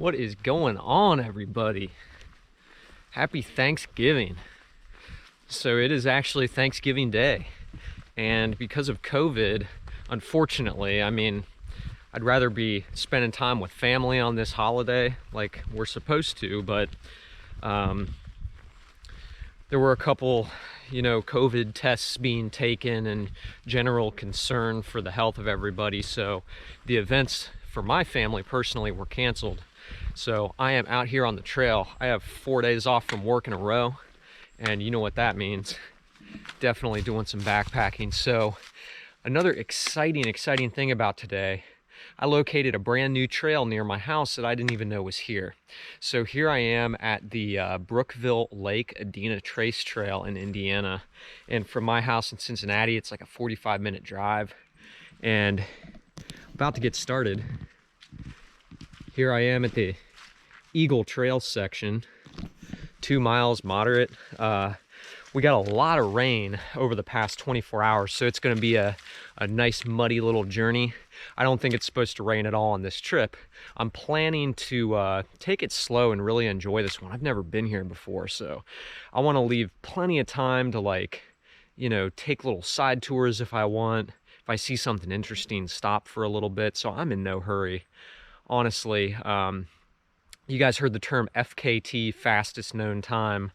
What is going on, everybody? Happy Thanksgiving. So it is actually Thanksgiving Day, and because of COVID, unfortunately, I'd rather be spending time with family on this holiday like we're supposed to, but there were a couple COVID tests being taken and general concern for the health of everybody, so the events for my family personally were canceled. So I am out here on the trail. I have 4 days off from work in a row, and you know what that means. Definitely doing some backpacking. So another exciting thing about today, I located a brand new trail near my house that I didn't even know was here. So here I am at the Brookville Lake Adena Trace Trail in Indiana. And from my house in Cincinnati, it's like a 45-minute drive. And about to get started. Here I am at the Eagle Trail section, 2 miles moderate. We got a lot of rain over the past 24 hours, so it's going to be a nice muddy little journey. I don't think it's supposed to rain at all on this trip. I'm planning to take it slow and really enjoy this one. I've never been here before, so I want to leave plenty of time to take little side tours if I want. If I see something interesting, stop for a little bit, so I'm in no hurry. Honestly, you guys heard the term FKT, fastest known time.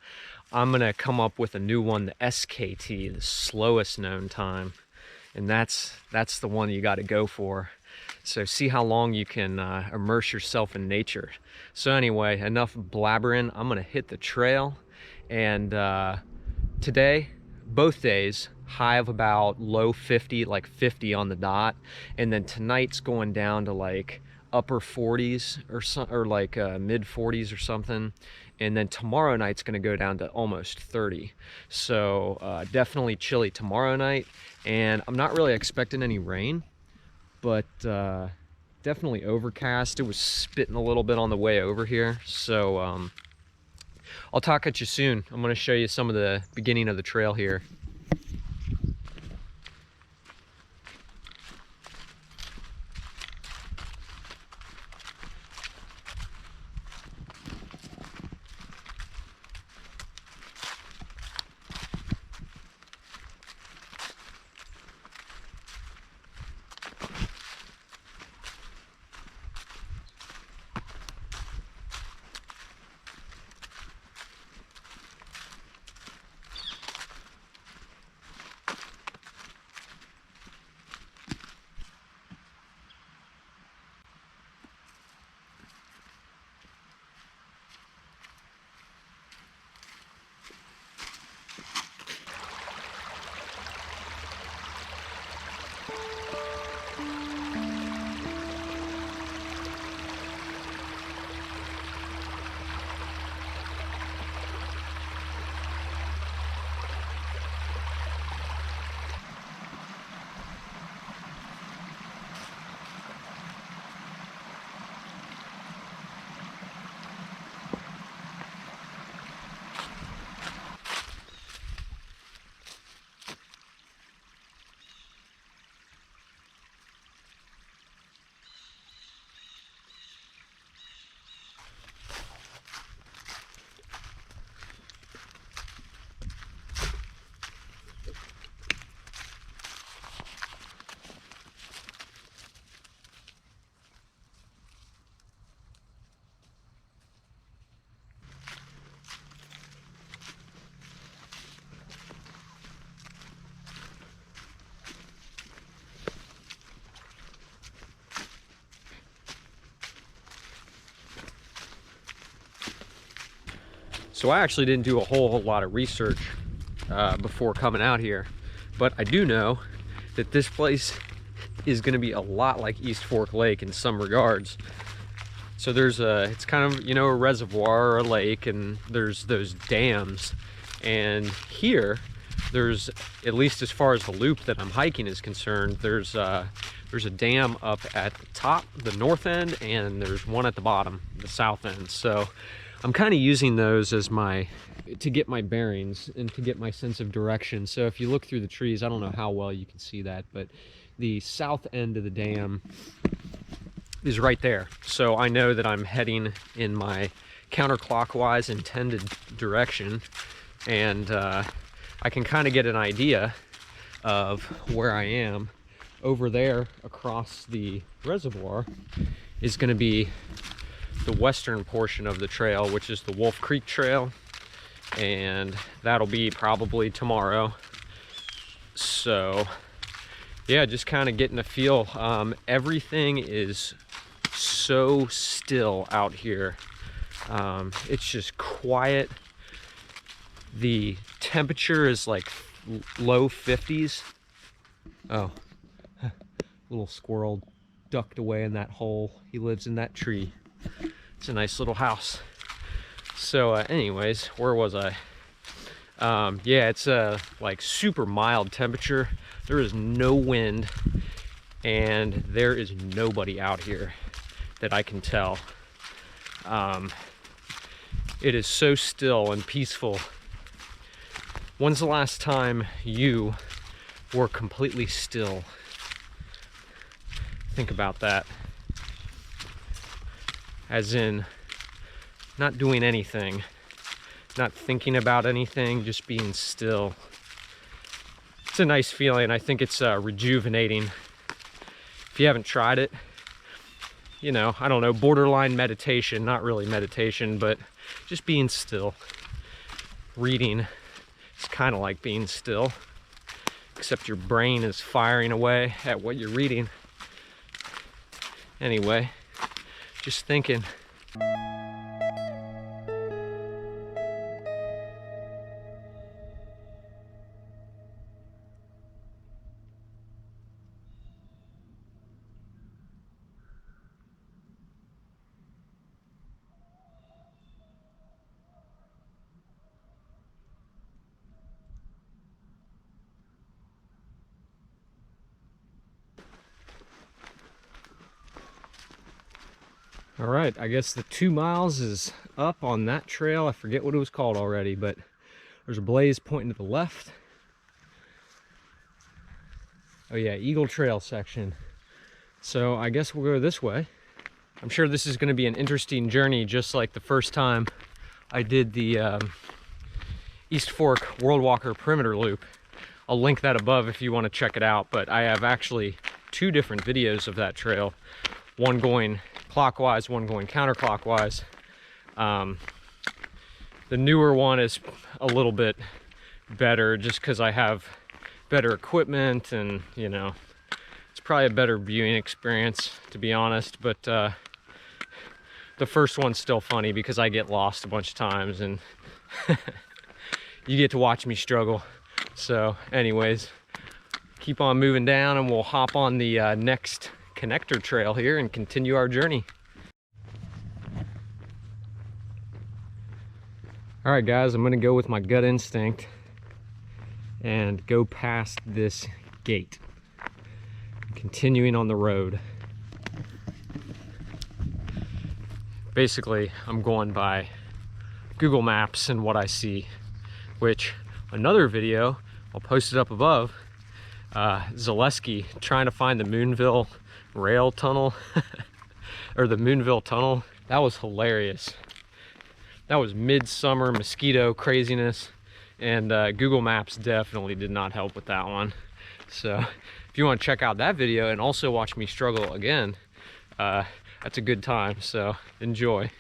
I'm gonna come up with a new one, the SKT, the slowest known time, and that's the one you got to go for. So see how long you can immerse yourself in nature. So anyway, enough blabbering. I'm gonna hit the trail, and today, both days, high of about low 50, like 50 on the dot, and then tonight's going down to like upper 40s or like mid 40s or something, and then tomorrow night's going to go down to almost 30. So definitely chilly tomorrow night, and I'm not really expecting any rain, but definitely overcast. It was spitting a little bit on the way over here, so I'll talk at you soon. I'm going to show you some of the beginning of the trail here. So I actually didn't do a whole lot of research before coming out here, but I do know that this place is going to be a lot like East Fork Lake in some regards. So it's kind of, a reservoir or a lake, and there's those dams. And here, there's, at least as far as the loop that I'm hiking is concerned, there's a dam up at the top, the north end, and there's one at the bottom, the south end. So I'm kind of using those as to get my bearings and to get my sense of direction. So if you look through the trees, I don't know how well you can see that, but the south end of the dam is right there. So I know that I'm heading in my counterclockwise intended direction, and I can kind of get an idea of where I am. Over there across the reservoir is going to be the western portion of the trail, which is the Wolf Creek Trail, and that'll be probably tomorrow. So yeah, just kind of getting a feel. Everything is so still out here. It's just quiet. The temperature is like low 50s. Oh, little squirrel ducked away in that hole. He lives in that tree. It's a nice little house. So anyways, where was I? Yeah, it's like super mild temperature. There is no wind, and there is nobody out here that I can tell. It is so still and peaceful. When's the last time you were completely still? Think about that. As in, not doing anything, not thinking about anything, just being still. It's a nice feeling. I think it's rejuvenating. If you haven't tried it, you know, I don't know, borderline meditation, not really meditation, but just being still. Reading, it's kind of like being still, except your brain is firing away at what you're reading. Anyway, just thinking. All right, I guess the 2 miles is up on that trail. I forget what it was called already, but there's a blaze pointing to the left. Oh yeah, Eagle Trail section. So I guess we'll go this way. I'm sure this is going to be an interesting journey, just like the first time I did the East Fork World Walker Perimeter Loop. I'll link that above if you want to check it out, but I have actually 2 different videos of that trail. One going clockwise, one going counterclockwise. The newer one is a little bit better just because I have better equipment, and you know, it's probably a better viewing experience, to be honest. But the first one's still funny because I get lost a bunch of times, and you get to watch me struggle. So anyways, keep on moving down, and we'll hop on the next connector trail here and continue our journey. All right guys, I'm gonna go with my gut instinct and go past this gate, continuing on the road. Basically, I'm going by Google Maps and what I see, which another video, I'll post it up above, Zaleski trying to find the Moonville rail tunnel or the Moonville tunnel. That was hilarious. That was midsummer mosquito craziness, and Google Maps definitely did not help with that one. So if you want to check out that video and also watch me struggle again, that's a good time, so enjoy.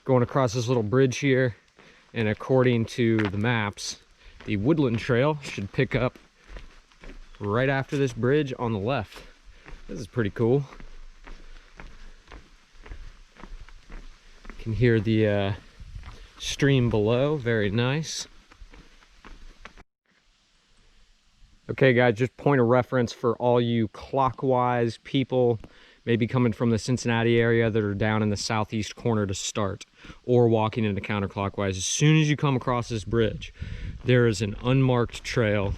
Going across this little bridge here, and according to the maps, the Woodland Trail should pick up right after this bridge on the left. This is pretty cool. You can hear the stream below, very nice. Okay guys, just point of reference for all you clockwise people, maybe coming from the Cincinnati area, that are down in the southeast corner to start, or walking into counterclockwise. As soon as you come across this bridge, there is an unmarked trail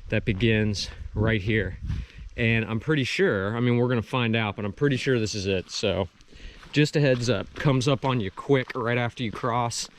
that begins right here. And I'm pretty sure, I mean, we're gonna find out, but I'm pretty sure this is it. So just a heads up, comes up on you quick right after you cross.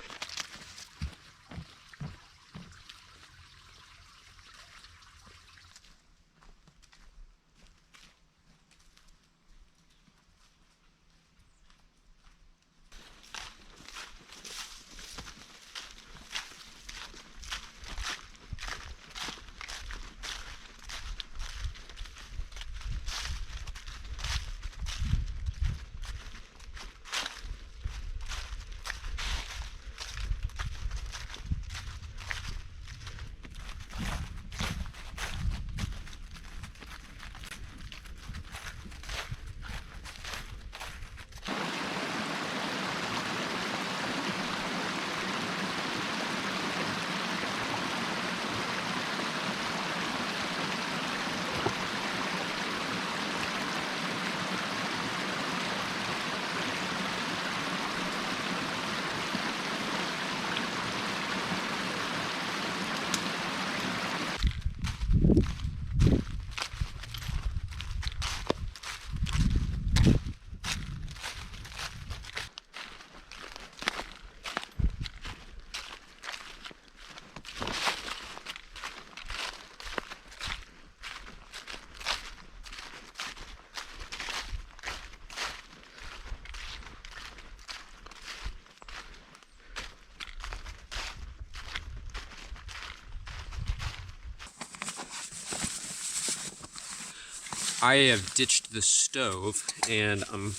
I have ditched the stove and I'm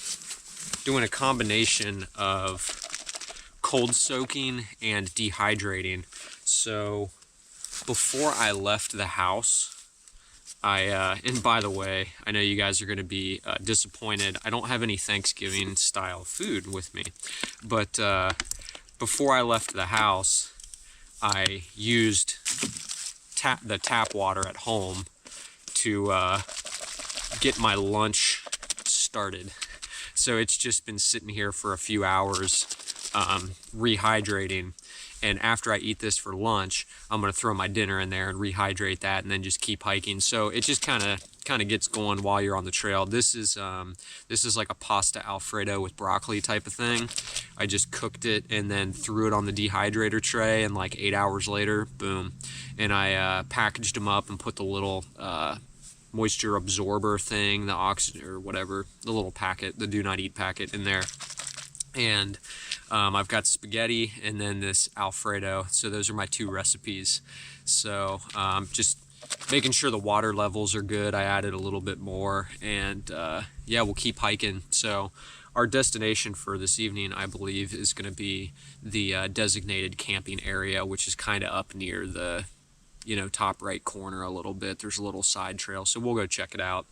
doing a combination of cold soaking and dehydrating. So before I left the house, and by the way, I know you guys are going to be disappointed. I don't have any Thanksgiving style food with me, but before I left the house, I used the tap water at home to get my lunch started. So it's just been sitting here for a few hours, rehydrating. And after I eat this for lunch, I'm gonna throw my dinner in there and rehydrate that, and then just keep hiking. So it just kind of gets going while you're on the trail. This is like a pasta Alfredo with broccoli type of thing. I just cooked it and then threw it on the dehydrator tray, and like 8 hours later, boom. And I packaged them up and put the little moisture absorber thing, the oxygen or whatever, the little packet, the do not eat packet in there. And I've got spaghetti and then this Alfredo. So those are my two recipes. So just making sure the water levels are good. I added a little bit more, and yeah, we'll keep hiking. So our destination for this evening, I believe, is going to be the designated camping area, which is kind of up near the, top right corner a little bit. There's a little side trail, so we'll go check it out.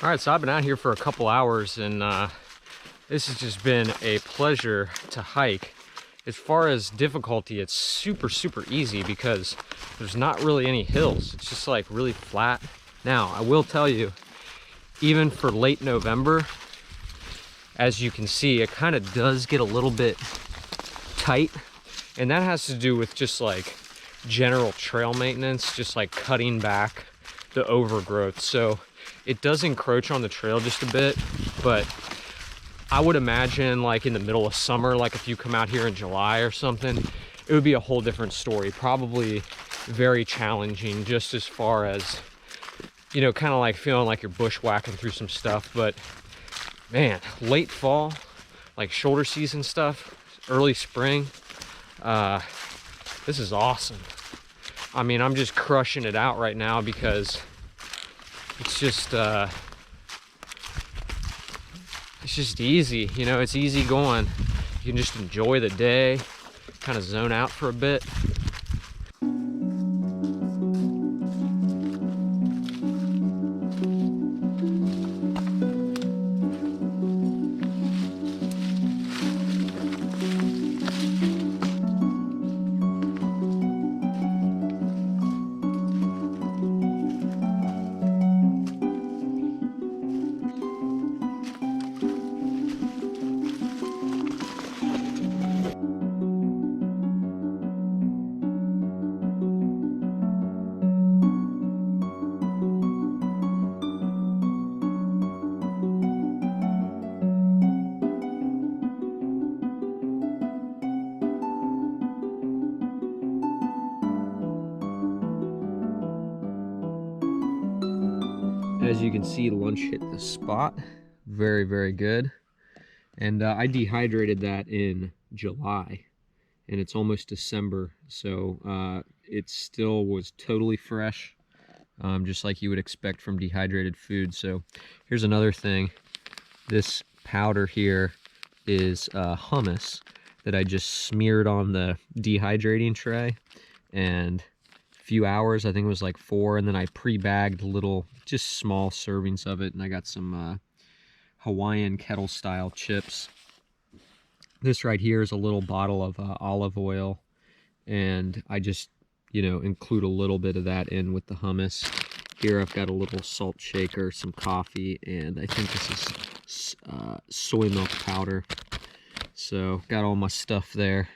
All right, so I've been out here for a couple hours, and this has just been a pleasure to hike. As far as difficulty, it's super, super easy because there's not really any hills. It's just like really flat. Now, I will tell you, even for late November, as you can see, it kind of does get a little bit tight. And that has to do with just like general trail maintenance, just like cutting back the overgrowth. So it does encroach on the trail just a bit, but I would imagine like in the middle of summer, like if you come out here in July or something, it would be a whole different story. Probably very challenging, just as far as, kind of like feeling like you're bushwhacking through some stuff. But man, late fall, like shoulder season stuff, early spring, this is awesome. I mean, I'm just crushing it out right now because it's just easy, it's easy going. You can just enjoy the day, kind of zone out for a bit. As you can see, lunch hit the spot. Very, very good. And I dehydrated that in July, and it's almost December, so it still was totally fresh, just like you would expect from dehydrated food. So here's another thing. This powder here is hummus that I just smeared on the dehydrating tray, and few hours, I think it was like 4, and then I pre-bagged little, just small servings of it, and I got some Hawaiian kettle style chips. This right here is a little bottle of olive oil, and I just include a little bit of that in with the hummus. Here I've got a little salt shaker, some coffee, and I think this is soy milk powder. So got all my stuff there.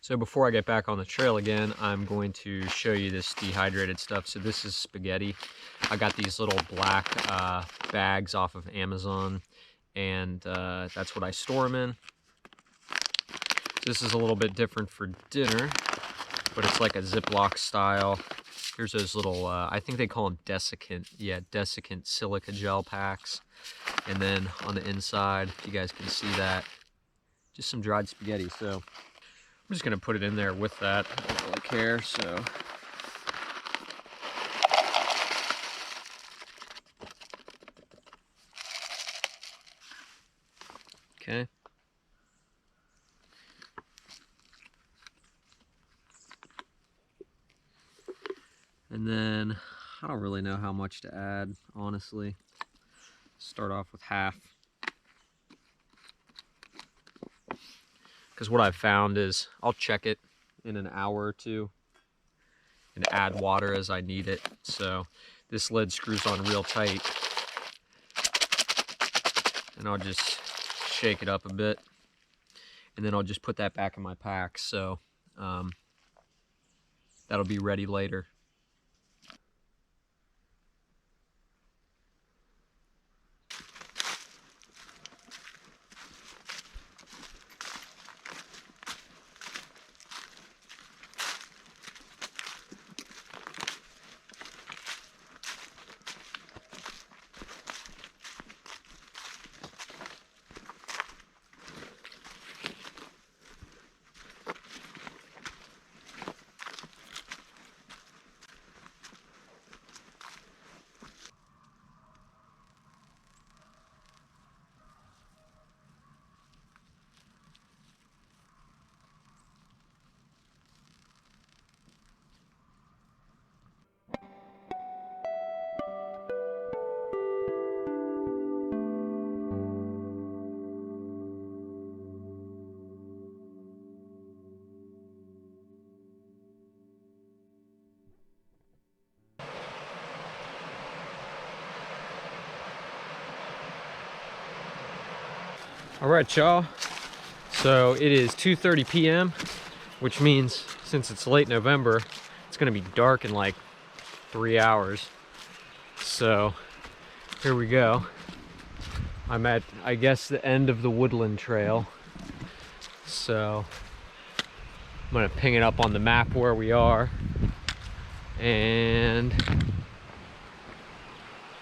So before I get back on the trail again, I'm going to show you this dehydrated stuff. So this is spaghetti. I got these little black bags off of Amazon, and that's what I store them in. This is a little bit different for dinner, but it's like a Ziploc style. Here's those little, I think they call them desiccant. Yeah, desiccant silica gel packs. And then on the inside, if you guys can see that, just some dried spaghetti. So I'm just gonna put it in there with that. I don't really care, so. Okay. And then, I don't really know how much to add, honestly. Start off with half. Because what I've found is I'll check it in an hour or two and add water as I need it. So this lid screws on real tight, and I'll just shake it up a bit, and then I'll just put that back in my pack. So that'll be ready later. All right, y'all. So it is 2:30 p.m., which means since it's late November, it's gonna be dark in like 3 hours. So here we go. I'm at, I guess, the end of the woodland trail. So I'm gonna ping it up on the map where we are and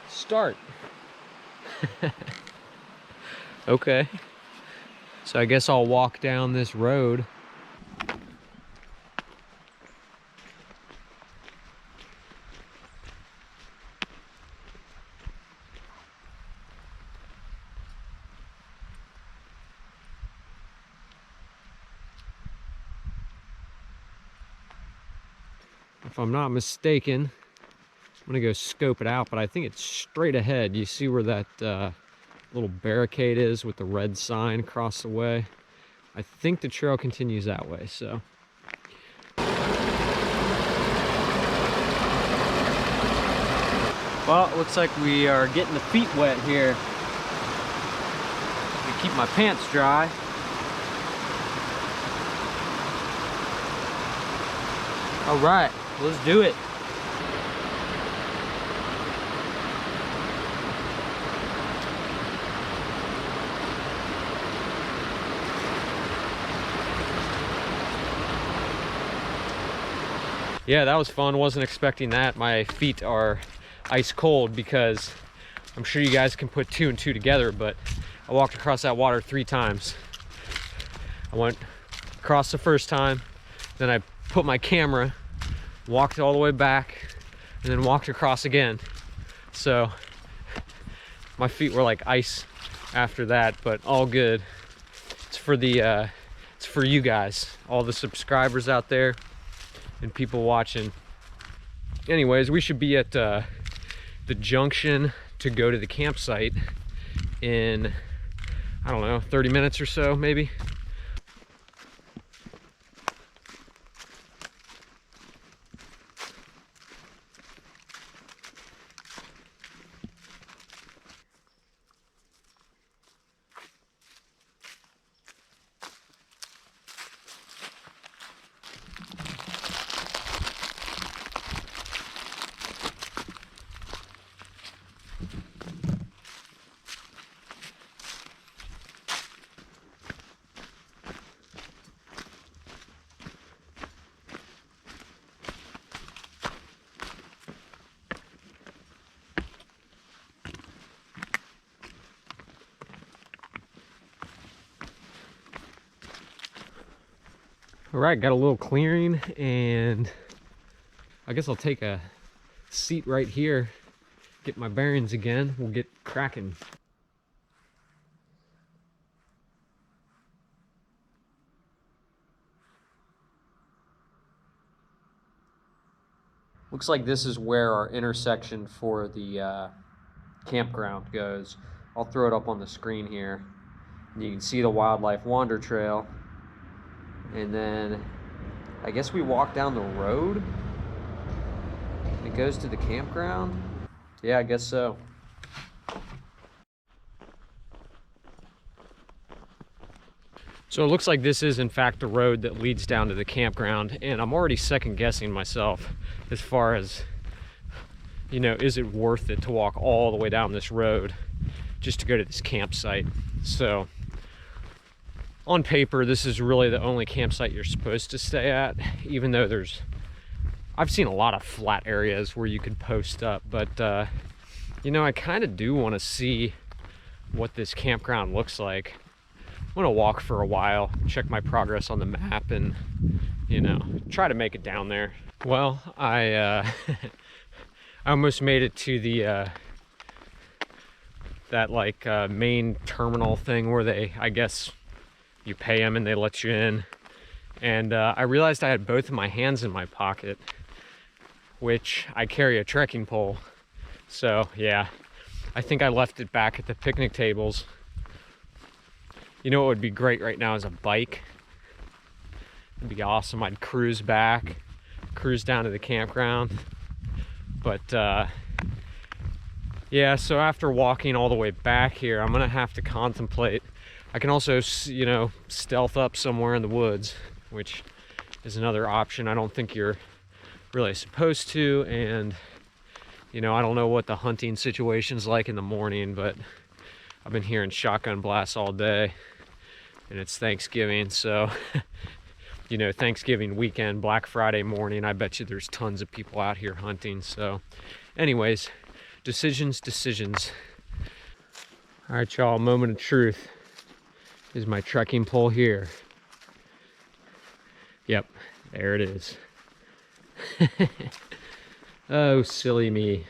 start. Okay. So I guess I'll walk down this road. If I'm not mistaken, I'm gonna go scope it out, but I think it's straight ahead. You see where that little barricade is with the red sign across the way? I think the trail continues that way, so. Well, it looks like we are getting the feet wet here. To keep my pants dry. All right, let's do it. Yeah, that was fun. Wasn't expecting that. My feet are ice cold because I'm sure you guys can put 2 and 2 together, but I walked across that water 3 times. I went across the first time, then I put my camera, walked all the way back, and then walked across again. So my feet were like ice after that, but all good. It's for the it's for you guys, all the subscribers out there and people watching. Anyways, we should be at the junction to go to the campsite in, I don't know, 30 minutes or so, maybe. All right, got a little clearing, and I guess I'll take a seat right here, get my bearings again. We'll get cracking. Looks like this is where our intersection for the campground goes. I'll throw it up on the screen here. You can see the Wildlife Wander Trail. And then I guess we walk down the road. It goes to the campground. Yeah, I guess so. So it looks like this is in fact the road that leads down to the campground, and I'm already second guessing myself as far as, you know, is it worth it to walk all the way down this road just to go to this campsite? So on paper, this is really the only campsite you're supposed to stay at, even though I've seen a lot of flat areas where you could post up, but you know, I kind of do want to see what this campground looks like. I'm gonna walk for a while, check my progress on the map, and, you know, try to make it down there. Well, I almost made it to the that like main terminal thing where they, I guess, you pay them and they let you in. And I realized I had both of my hands in my pocket, which I carry a trekking pole. So yeah, I think I left it back at the picnic tables. You know what would be great right now is a bike. It'd be awesome. I'd cruise back, cruise down to the campground. But yeah, so after walking all the way back here, I'm gonna have to contemplate. I can also, you know, stealth up somewhere in the woods, which is another option. I don't think you're really supposed to, and, you know, I don't know what the hunting situation's like in the morning, but I've been hearing shotgun blasts all day, and it's Thanksgiving, so you know, Thanksgiving weekend, Black Friday morning, I bet you there's tons of people out here hunting. So anyways, decisions. All right, y'all, moment of truth. Is my trekking pole here? Yep, there it is. Oh, silly me.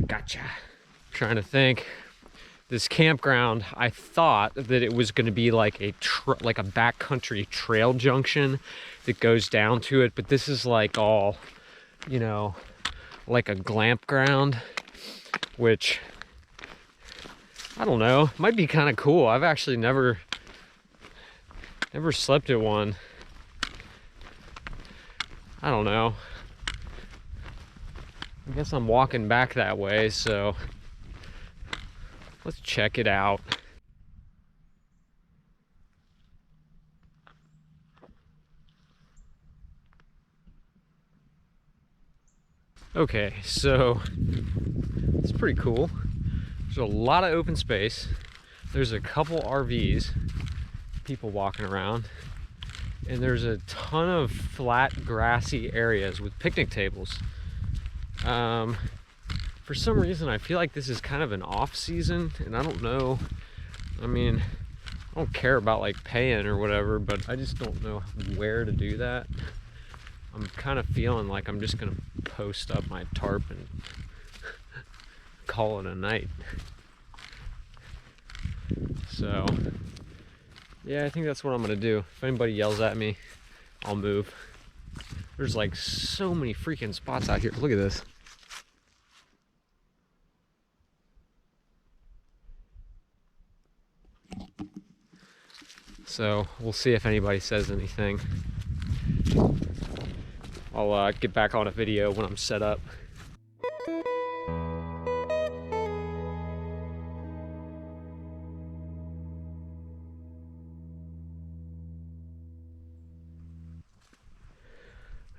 Gotcha. Trying to think. This campground, I thought that it was going to be like a backcountry trail junction that goes down to it, but this is like all, you know, like a glamp ground, which I don't know, might be kind of cool. I've actually never slept at one. I don't know. I guess I'm walking back that way, so let's check it out. Okay, so it's pretty cool. There's a lot of open space. There's a couple RVs, people walking around, and there's a ton of flat, grassy areas with picnic tables. For some reason, I feel like this is kind of an off season, and I don't know. I mean, I don't care about like paying or whatever, but I just don't know where to do that. I'm kind of feeling like I'm just gonna post up my tarp and call it a night. So yeah, I think that's what I'm gonna do. If anybody yells at me, I'll move. There's like so many freaking spots out here. Look at this. So we'll see if anybody says anything. I'll get back on a video when I'm set up.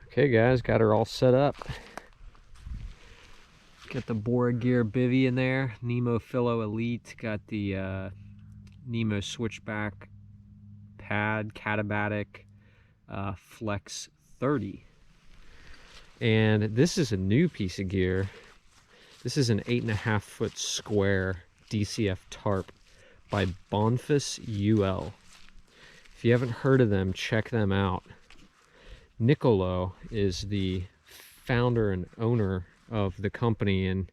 Okay guys, got her all set up. Got the Bora Gear bivvy in there, Nemo Philo Elite, got the Nemo Switchback pad, Catabatic Flex 30. And this is a new piece of gear. This is an 8.5 foot square DCF tarp by Bonfus UL. If you haven't heard of them, check them out. Nicolo is the founder and owner of the company, and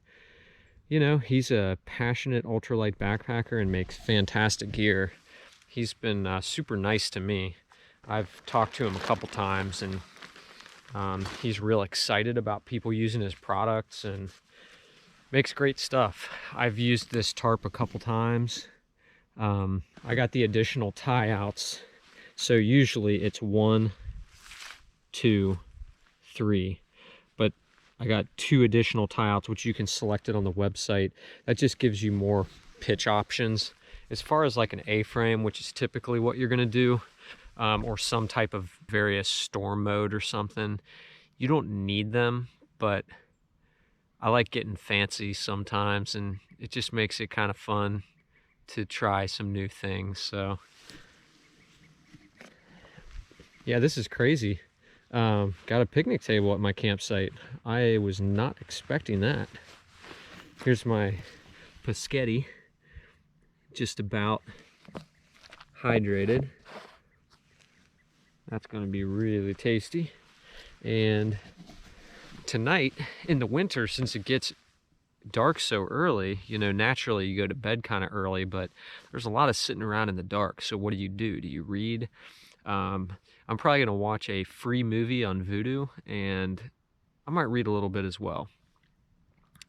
you know, he's a passionate ultralight backpacker and makes fantastic gear. He's been super nice to me. I've talked to him a couple times, and he's real excited about people using his products and makes great stuff. I've used this tarp a couple times. I got the additional tie outs, so usually it's 1, 2, 3, but I got 2 additional tie outs, which you can select it on the website. That just gives you more pitch options. As far as like an A-frame, which is typically what you're gonna do, or some type of various storm mode or something, you don't need them, but I like getting fancy sometimes, and it just makes it kind of fun to try some new things. So yeah, this is crazy. Got a picnic table at my campsite. I was not expecting that. Here's my Paschetti, just about hydrated. That's going to be really tasty. And tonight in the winter, since it gets dark so early, you know, naturally you go to bed kind of early, but there's a lot of sitting around in the dark. So what do? Do you read? I'm probably going to watch a free movie on Vudu, and I might read a little bit as well.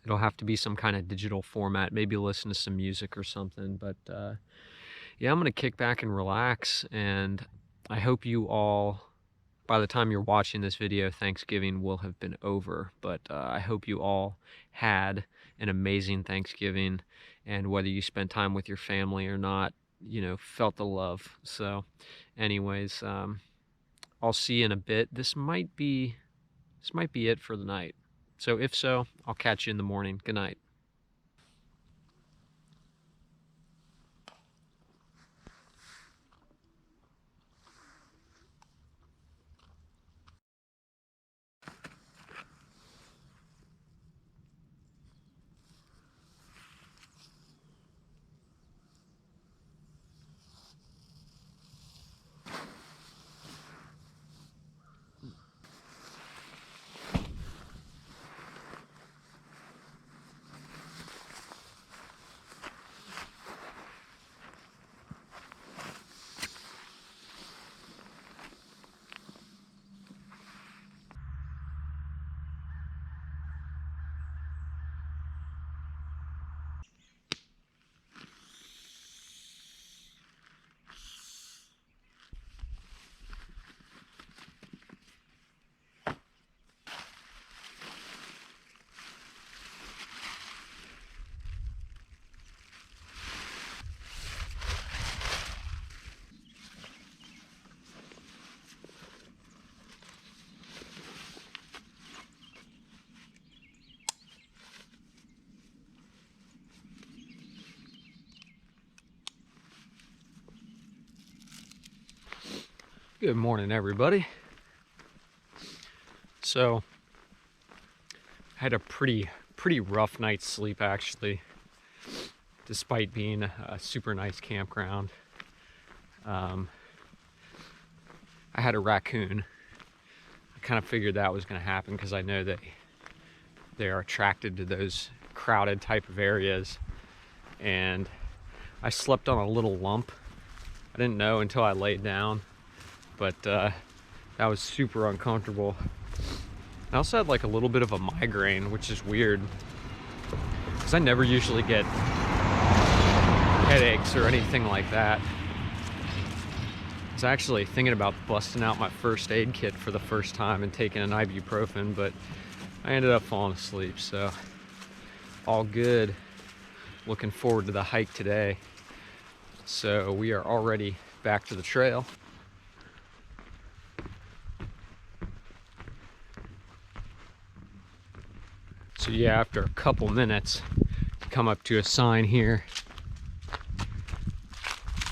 It'll have to be some kind of digital format, maybe listen to some music or something. But yeah, I'm going to kick back and relax, and I hope you all, by the time you're watching this video, Thanksgiving will have been over. But I hope you all had an amazing Thanksgiving, and whether you spent time with your family or not, you know, felt the love. So anyways, I'll see you in a bit. This might be it for the night. So if so, I'll catch you in the morning. Good night. Good morning, everybody. So I had a pretty rough night's sleep, actually, despite being a super nice campground. I had a raccoon. I kind of figured that was going to happen because I know that they are attracted to those crowded type of areas. And I slept on a little lump. I didn't know until I laid down, but that was super uncomfortable. I also had like a little bit of a migraine, which is weird because I never usually get headaches or anything like that. I was actually thinking about busting out my first aid kit for the first time and taking an ibuprofen, but I ended up falling asleep, so all good. Looking forward to the hike today. So we are already back to the trail. So yeah, after a couple minutes, you come up to a sign here.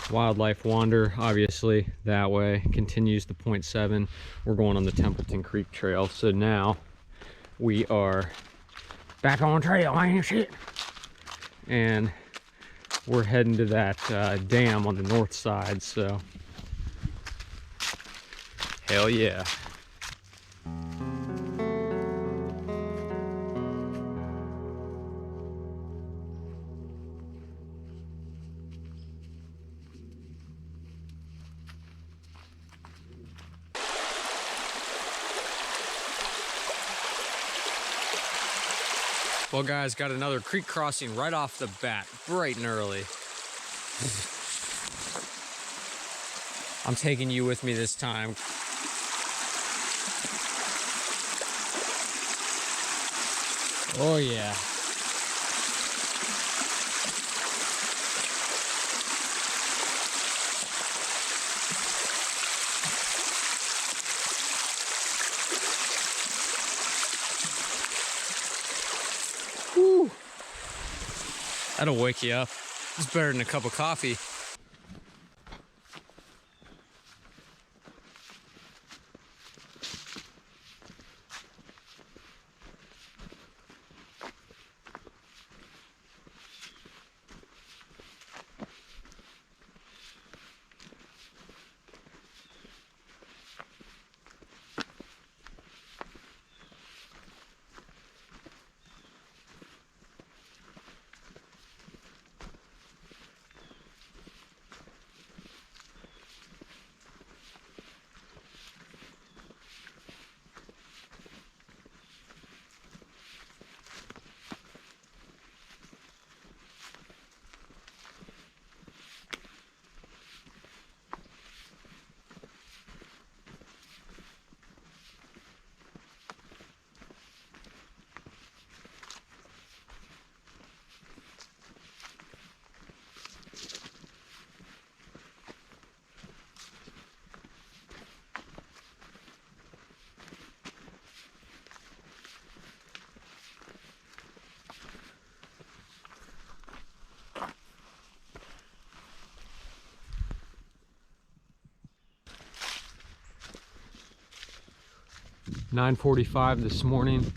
Wildlife Wander, obviously, that way. Continues to 0.7. We're going on the Templeton Creek Trail. So now we are back on trail, ain't shit. And we're heading to that dam on the north side. So Hell yeah. Well guys, got another creek crossing right off the bat, bright and early. I'm taking you with me this time. Oh yeah. Woo. That'll wake you up. It's better than a cup of coffee. "9:45 this morning.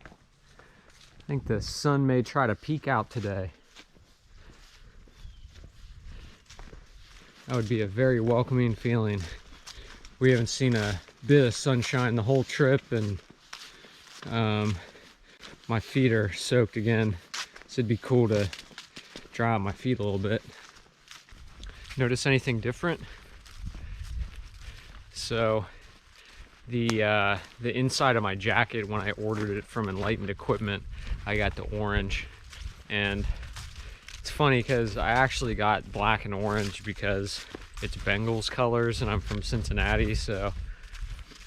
I think the sun may try to peek out today. That would be a very welcoming feeling. We haven't seen a bit of sunshine the whole trip, and my feet are soaked again, so it'd be cool to dry out my feet a little bit. Notice anything different? So the inside of my jacket, when I ordered it from Enlightened Equipment, I got the orange. And it's funny because I actually got black and orange because it's Bengals colors and I'm from Cincinnati, so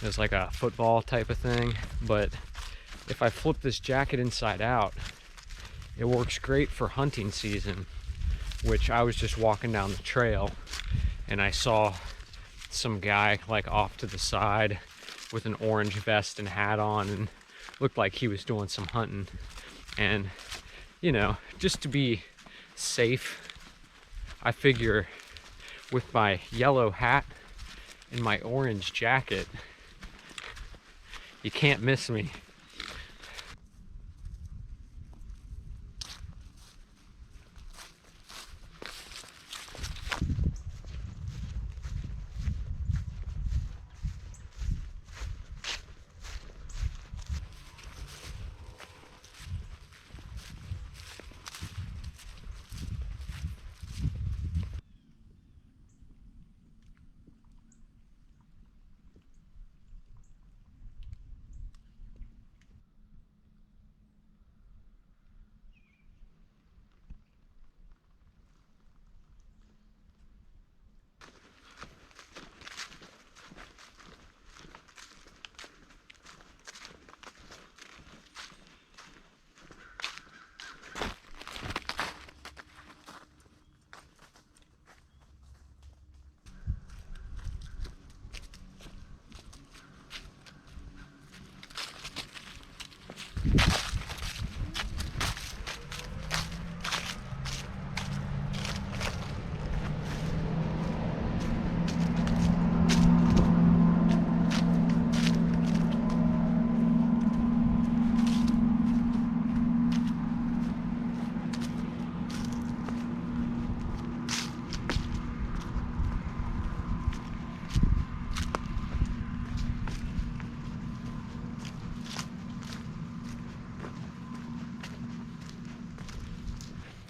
it's like a football type of thing. But if I flip this jacket inside out, it works great for hunting season, which I was just walking down the trail and I saw some guy like off to the side with an orange vest and hat on, and looked like he was doing some hunting. And you know, just to be safe, I figure with my yellow hat and my orange jacket, you can't miss me.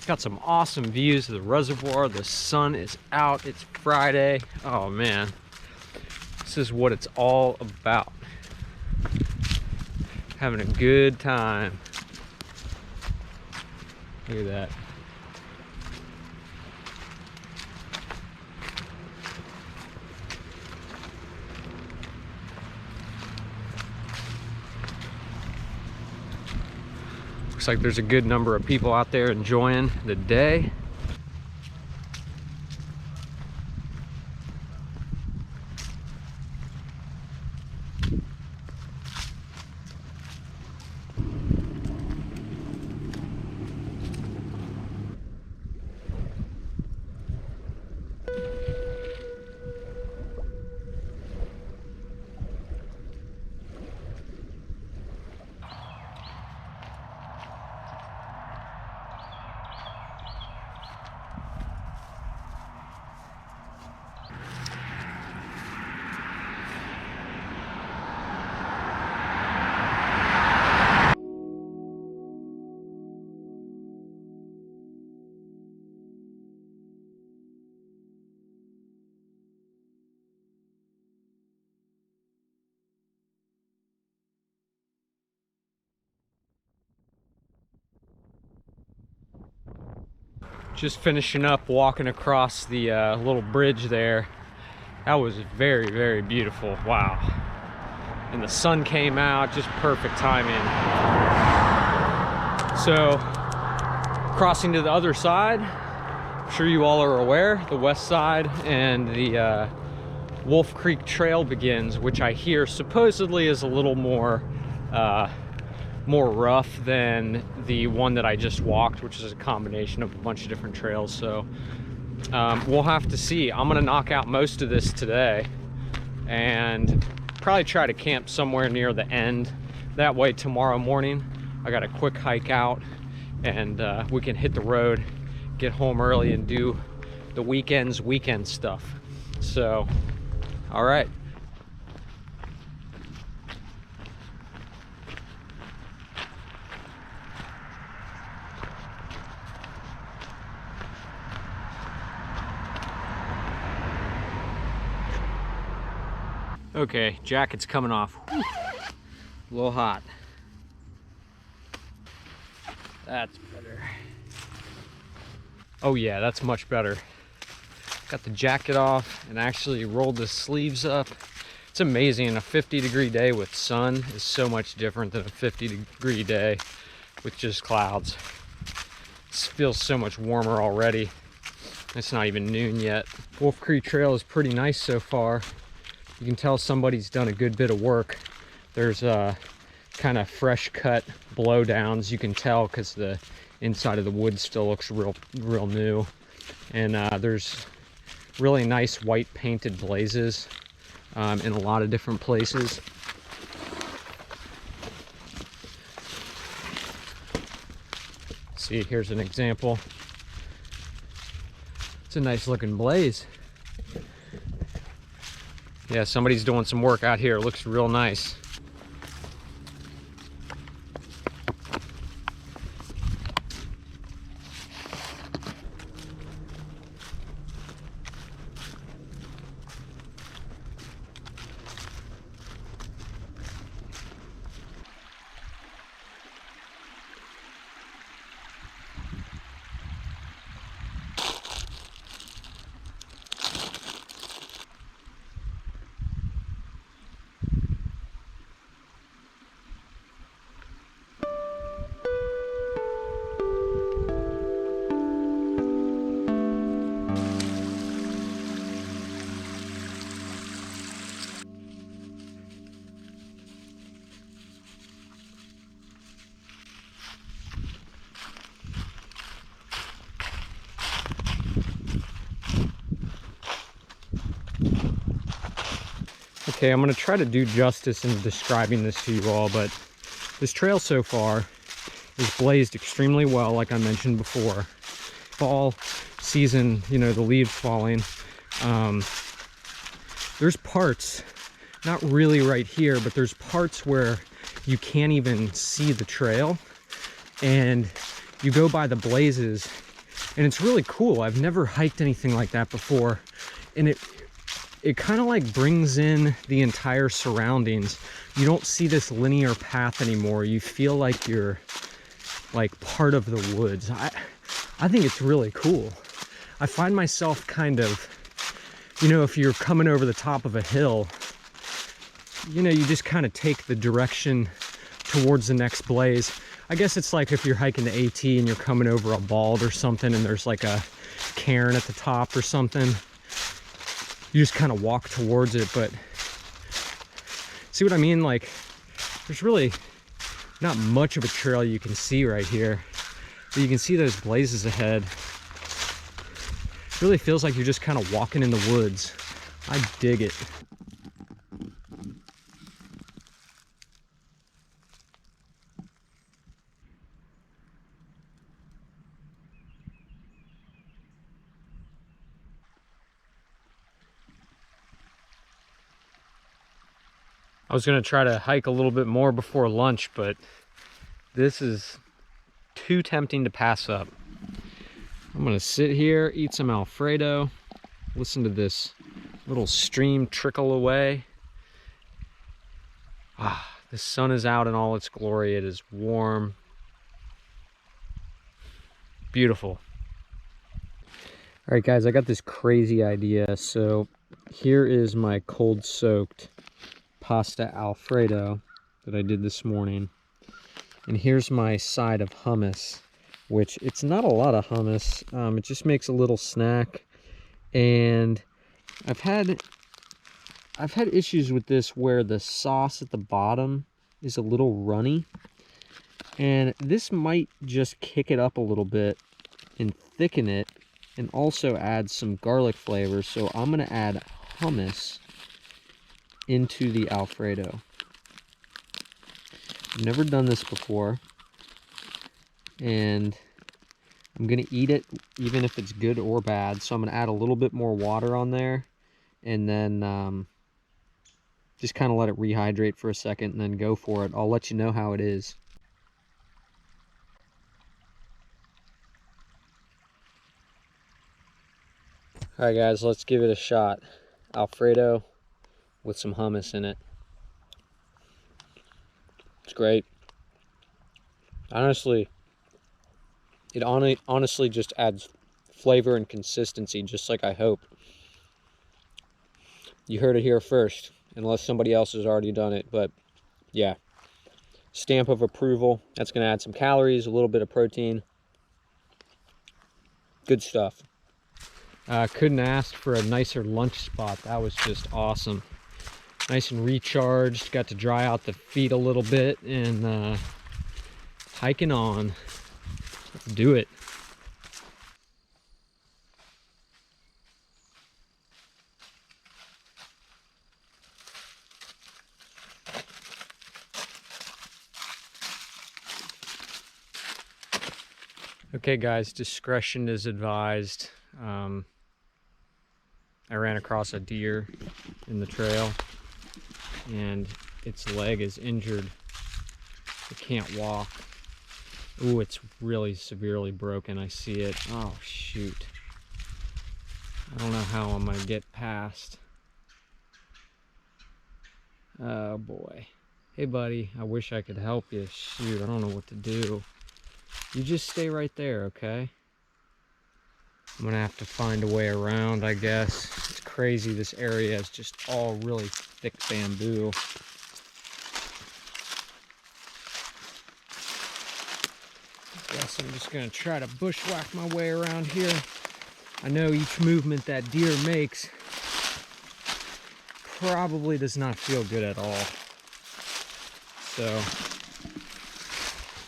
Got some awesome views of the reservoir. The sun is out. It's Friday. Oh man, this is what it's all about. Having a good time. Look at that. Looks like there's a good number of people out there enjoying the day. Just finishing up walking across the little bridge there. That was very, very beautiful. Wow. And the sun came out, just perfect timing. So, crossing to the other side, I'm sure you all are aware, the west side, and the Wolf Creek Trail begins, which I hear supposedly is a little more rough than the one that I just walked, which is a combination of a bunch of different trails. So we'll have to see. I'm gonna knock out most of this today and probably try to camp somewhere near the end. That way tomorrow morning I got a quick hike out and we can hit the road, get home early and do the weekend stuff. So all right. Okay, jacket's coming off. Whew. A little hot. That's better. Oh yeah, that's much better. Got the jacket off and actually rolled the sleeves up. It's amazing, a 50-degree day with sun is so much different than a 50-degree day with just clouds. It feels so much warmer already. It's not even noon yet. Wolf Creek Trail is pretty nice so far. You can tell somebody's done a good bit of work. There's kind of fresh cut blowdowns. You can tell because the inside of the wood still looks real new. And there's really nice white painted blazes in a lot of different places. See, here's an example. It's a nice looking blaze. Yeah, somebody's doing some work out here. It looks real nice. Okay, I'm going to try to do justice in describing this to you all, but this trail so far is blazed extremely well, like I mentioned before. Fall season, you know, the leaves falling. There's parts, not really right here, but there's parts where you can't even see the trail, and you go by the blazes And it's really cool. I've never hiked anything like that before. And it kind of like brings in the entire surroundings. You don't see this linear path anymore. You feel like you're like part of the woods. I think it's really cool. I find myself kind of, you know, if you're coming over the top of a hill, you know, you just kind of take the direction towards the next blaze. I guess it's like if you're hiking the AT and you're coming over a bald or something and there's like a cairn at the top or something. You just kind of walk towards it, but see what I mean? Like, there's really not much of a trail you can see right here, but you can see those blazes ahead. It really feels like you're just kind of walking in the woods. I dig it. I was gonna try to hike a little bit more before lunch, but this is too tempting to pass up. I'm gonna sit here, eat some Alfredo, listen to this little stream trickle away. The sun is out in all its glory. It is warm. Beautiful. All right, guys, I got this crazy idea. So here is my cold soaked pasta Alfredo that I did this morning. And here's my side of hummus, which it's not a lot of hummus. It just makes a little snack. And I've had issues with this where the sauce at the bottom is a little runny. And this might just kick it up a little bit and thicken it and also add some garlic flavor. So I'm gonna add hummus into the Alfredo. I've never done this before, and I'm gonna eat it even if it's good or bad. So I'm gonna add a little bit more water on there, and then just kind of let it rehydrate for a second and then go for it. I'll let you know how it is. All right, guys, let's give it a shot. Alfredo with some hummus in it. It's great. Honestly, it honestly just adds flavor and consistency, just like I hope. You heard it here first, unless somebody else has already done it, but yeah. Stamp of approval. That's gonna add some calories, a little bit of protein. Good stuff. Couldn't ask for a nicer lunch spot. That was just awesome. Nice and recharged. Got to dry out the feet a little bit and hiking on. Let's do it. Okay, guys, discretion is advised. I ran across a deer in the trail and its leg is injured. It can't walk. Ooh, it's really severely broken. I see it. Oh, shoot. I don't know how I'm gonna get past. Oh, boy. Hey, buddy, I wish I could help you. Shoot, I don't know what to do. You just stay right there, okay? I'm gonna have to find a way around, I guess. It's crazy, this area is just all really thick bamboo. I guess I'm just gonna try to bushwhack my way around here. I know each movement that deer makes probably does not feel good at all. So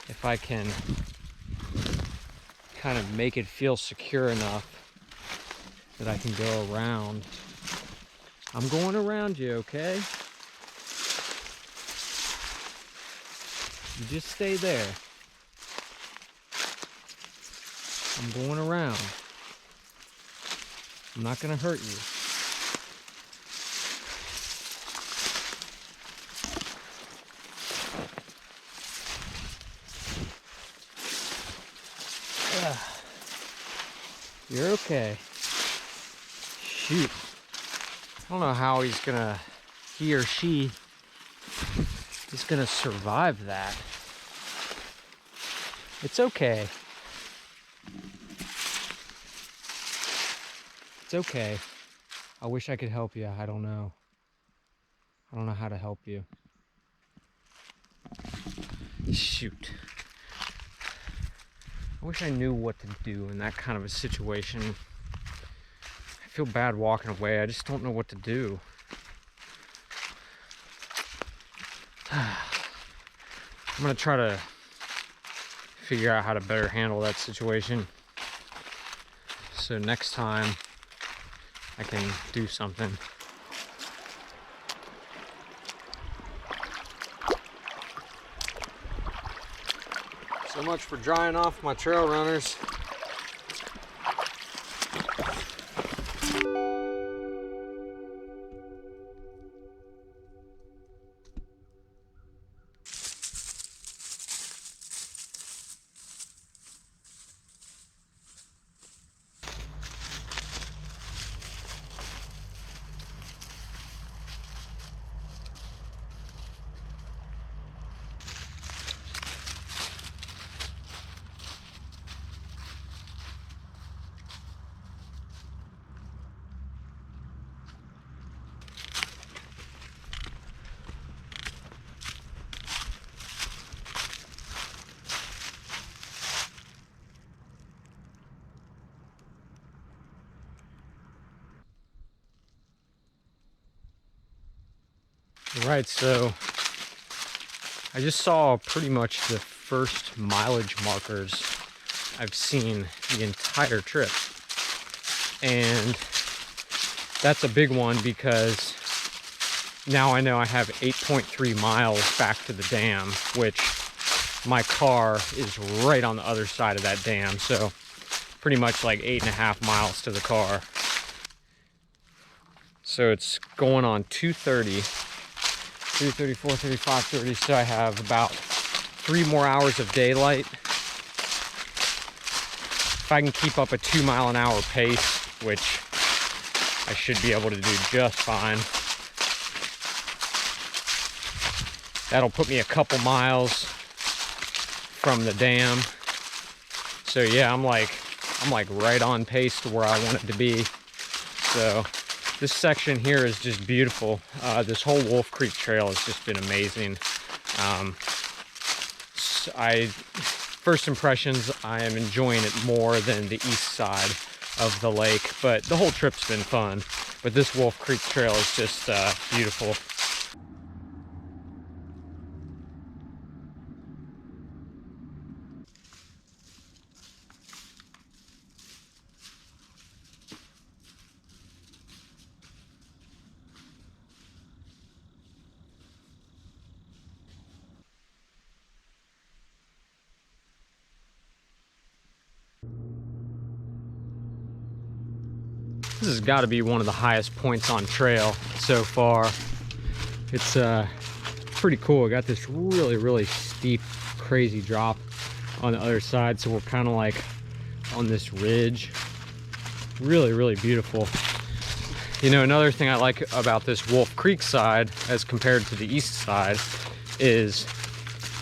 if I can kind of make it feel secure enough that I can go around. I'm going around you, okay? You just stay there. I'm going around. I'm not gonna hurt you. You're okay. Shoot. I don't know how he or she is gonna survive that. It's okay. It's okay. I wish I could help you. I don't know. I don't know how to help you. Shoot. I wish I knew what to do in that kind of a situation. I feel bad walking away. I just don't know what to do. I'm gonna try to figure out how to better handle that situation, so next time I can do something. So much for drying off my trail runners. Right, so I just saw pretty much the first mileage markers I've seen the entire trip. And that's a big one because now I know I have 8.3 miles back to the dam, which my car is right on the other side of that dam. So pretty much like 8.5 miles to the car. So it's going on 2:30. 3:30, 4:30, 5:30, so I have about 3 more hours of daylight. If I can keep up a 2-mile-an-hour pace, which I should be able to do just fine, that'll put me a couple miles from the dam. So yeah, I'm like right on pace to where I want it to be. So this section here is just beautiful. This whole Wolf Creek Trail has just been amazing. First impressions, I am enjoying it more than the east side of the lake, but the whole trip's been fun. But this Wolf Creek Trail is just beautiful. This has got to be one of the highest points on trail so far. It's pretty cool. I got this really steep, crazy drop on the other side, so we're kind of like on this ridge. Really beautiful. You know, another thing I like about this Wolf Creek side as compared to the east side is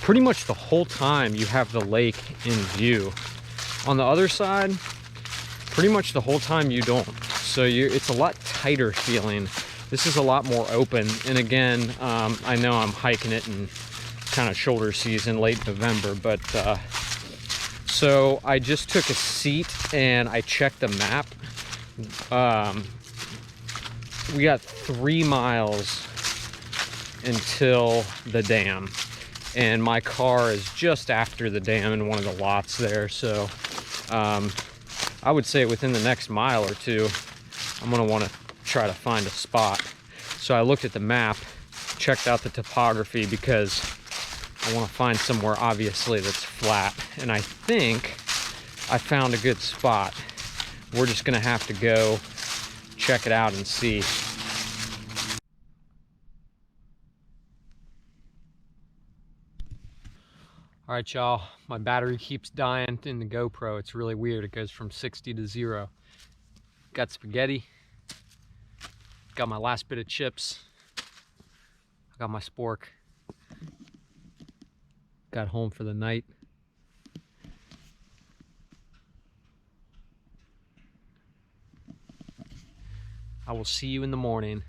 pretty much the whole time you have the lake in view. On the other side, pretty much the whole time you don't. So it's a lot tighter feeling. This is a lot more open. And again, I know I'm hiking it in kind of shoulder season, late November, but so I just took a seat and I checked the map. We got 3 miles until the dam, and my car is just after the dam in one of the lots there. So I would say within the next mile or two, I'm gonna want to try to find a spot. So I looked at the map, checked out the topography, because I want to find somewhere obviously that's flat, and I think I found a good spot. We're just gonna have to go check it out and see. All right, y'all, my battery keeps dying in the GoPro. It's really weird. It goes from 60 to 0. Got spaghetti. Got my last bit of chips. I got my spork. Got home for the night. I will see you in the morning.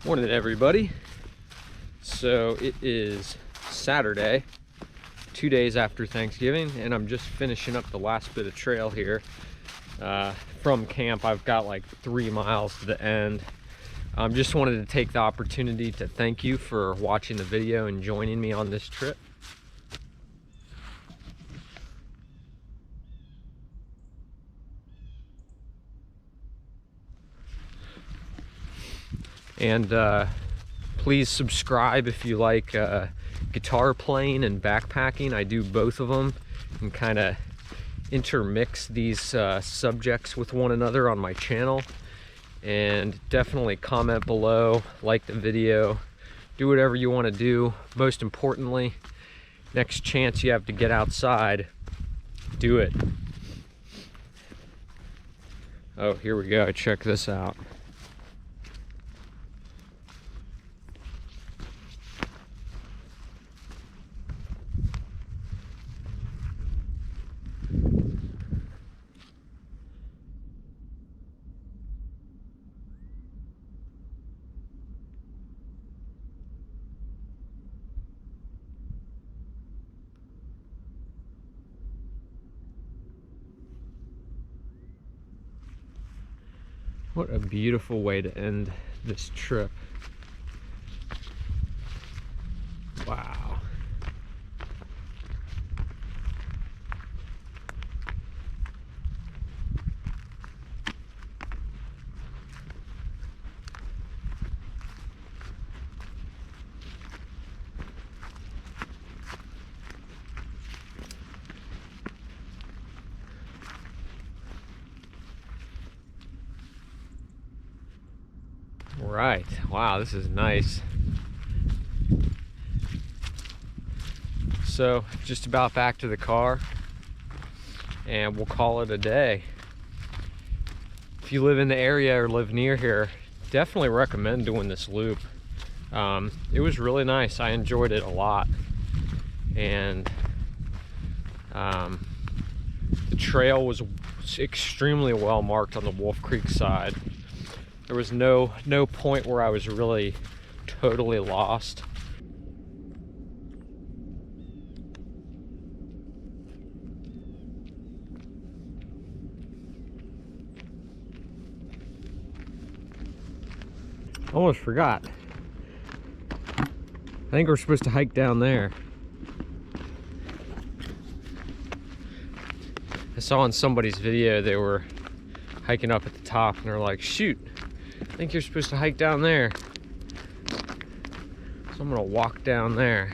Morning, everybody. So it is Saturday, 2 days after Thanksgiving, and I'm just finishing up the last bit of trail here from camp. I've got like 3 miles to the end. Just wanted to take the opportunity to thank you for watching the video and joining me on this trip. And please subscribe if you like guitar playing and backpacking. I do both of them and kind of intermix these subjects with one another on my channel. And definitely comment below, like the video, do whatever you want to do. Most importantly, next chance you have to get outside, do it. Oh, here we go. Check this out. What a beautiful way to end this trip. Wow. Right, wow, this is nice. So just about back to the car, and we'll call it a day. If you live in the area or live near here, definitely recommend doing this loop. It was really nice. I enjoyed it a lot. And the trail was extremely well marked on the Wolf Creek side. There was no point where I was really totally lost. Almost forgot. I think we're supposed to hike down there. I saw in somebody's video they were hiking up at the top and they're like, shoot, I think you're supposed to hike down there. So I'm gonna walk down there.